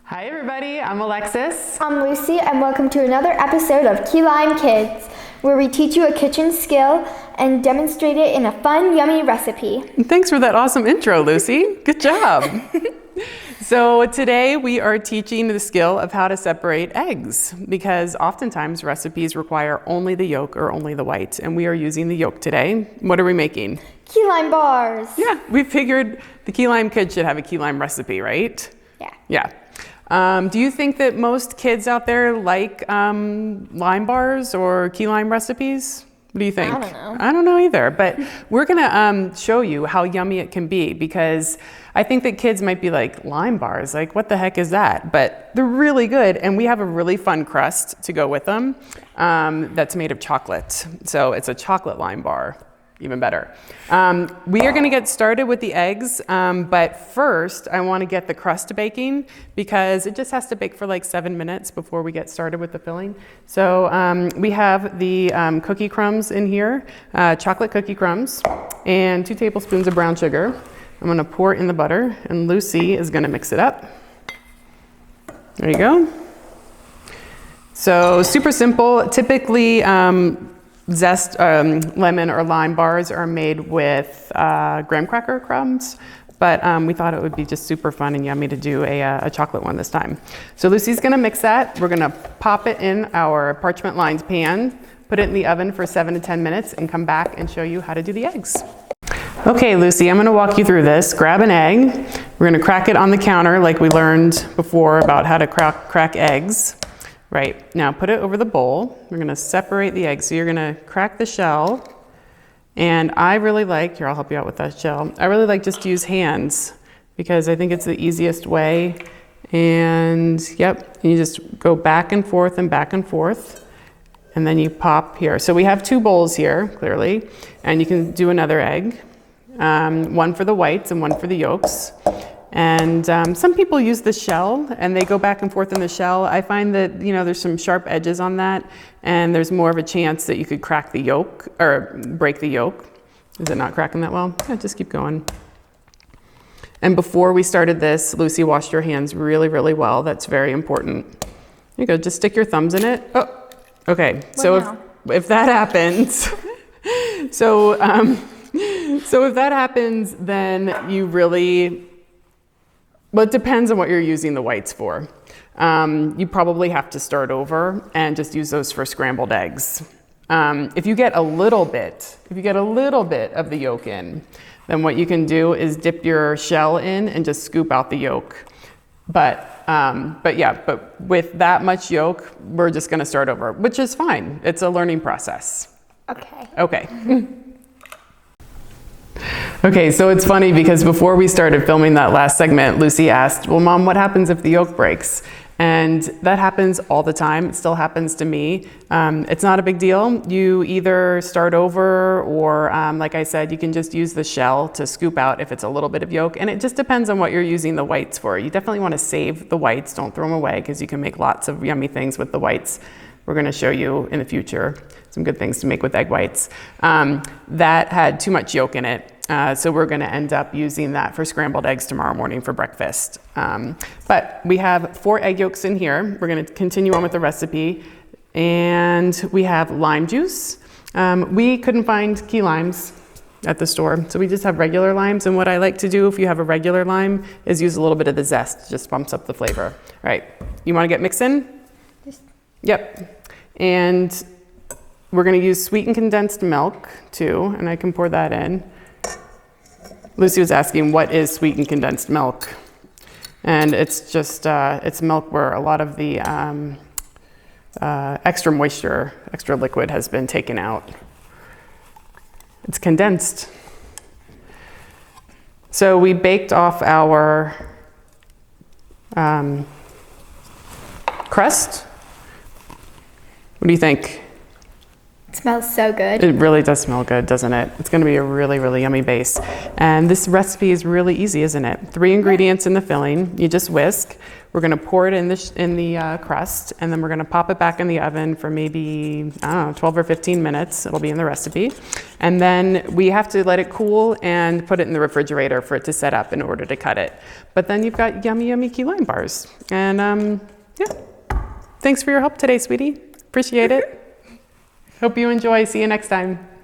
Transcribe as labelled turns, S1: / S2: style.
S1: Hi everybody, I'm Alexis.
S2: I'm Lucy, and welcome to another episode of 𝗕𝗏𝗃, where we teach you a kitchen skill and demonstrate it in a fun, yummy recipe.
S1: Thanks for that awesome intro, Lucy. Good job. So today we are teaching the skill of how to separate eggs, because oftentimes recipes require only the yolk or only the white, and we are using the yolk today. What are we making?
S2: Key lime bars.
S1: Yeah, we figured the 𝗕𝗏𝗃 should have a key lime recipe, right?
S2: Yeah.
S1: Do you think that most kids out there like lime bars or key lime recipes? What do you think?
S2: I don't know.
S1: I don't know either, but we're gonna show you how yummy it can be, because I think that kids might be like, lime bars, like what the heck is that? But they're really good, and we have a really fun crust to go with them that's made of chocolate. So it's a chocolate lime bar. Even better. We are going to get started with the eggs, but first I want to get the crust baking, because it just has to bake for like 7 minutes before we get started with the filling. So we have the cookie crumbs in here, chocolate cookie crumbs, and 2 tablespoons of brown sugar. I'm going to pour it in the butter, and Lucy is going to mix it up. There you go. So super simple. Typically, zest lemon or lime bars are made with graham cracker crumbs, but we thought it would be just super fun and yummy to do a chocolate one this time. So Lucy's gonna mix that. We're gonna pop it in our parchment lined pan, put it in the oven for 7 to 10 minutes, and come back and show you how to do the eggs. Okay, Lucy, I'm gonna walk you through this. Grab an egg. We're gonna crack it on the counter like we learned before about how to crack eggs. Right, now put it over the bowl. We're gonna separate the eggs. So you're gonna crack the shell, and I really like, here I'll help you out with that shell. I really like just to use hands, because I think it's the easiest way. And yep, you just go back and forth and back and forth, and then you pop here. So we have 2 bowls here, clearly, and you can do another egg. One for the whites and one for the yolks. And some people use the shell and they go back and forth in the shell. I find that, you know, there's some sharp edges on that, and there's more of a chance that you could crack the yolk or break the yolk. Is it not cracking that well? Yeah, just keep going. And before we started this, Lucy washed her hands really, really well. That's very important. There you go, just stick your thumbs in it. Oh, okay. So if that happens, so if that happens, then you really, well, it depends on what you're using the whites for. You probably have to start over and just use those for scrambled eggs. If you get a little bit of the yolk in, then what you can do is dip your shell in and just scoop out the yolk. But with that much yolk, we're just gonna start over, which is fine. It's a learning process. Okay. Okay, so it's funny because before we started filming that last segment, Lucy asked, well, Mom, what happens if the yolk breaks? And that happens all the time. It still happens to me. It's not a big deal. You either start over or, like I said, you can just use the shell to scoop out if it's a little bit of yolk. And it just depends on what you're using the whites for. You definitely want to save the whites. Don't throw them away, because you can make lots of yummy things with the whites. We're going to show you in the future some good things to make with egg whites. That had too much yolk in it. So we're going to end up using that for scrambled eggs tomorrow morning for breakfast. But we have 4 egg yolks in here. We're going to continue on with the recipe. And we have lime juice. We couldn't find key limes at the store, so we just have regular limes. And what I like to do if you have a regular lime is use a little bit of the zest. Just bumps up the flavor. All right, you want to get mixing? Yep. And we're going to use sweetened condensed milk too, and I can pour that in. Lucy was asking, what is sweetened condensed milk? And it's just, it's milk where a lot of the extra moisture, extra liquid has been taken out. It's condensed. So we baked off our crust. What do you think?
S2: It smells so good.
S1: It really does smell good, doesn't it? It's going to be a really, really yummy base. And this recipe is really easy, isn't it? 3 ingredients in the filling. You just whisk. We're gonna pour it in the crust, and then we're gonna pop it back in the oven for maybe, I don't know, 12 or 15 minutes. It'll be in the recipe. And then we have to let it cool and put it in the refrigerator for it to set up in order to cut it. But then you've got yummy, yummy key lime bars. And yeah, thanks for your help today, sweetie. Appreciate it. Hope you enjoy. See you next time.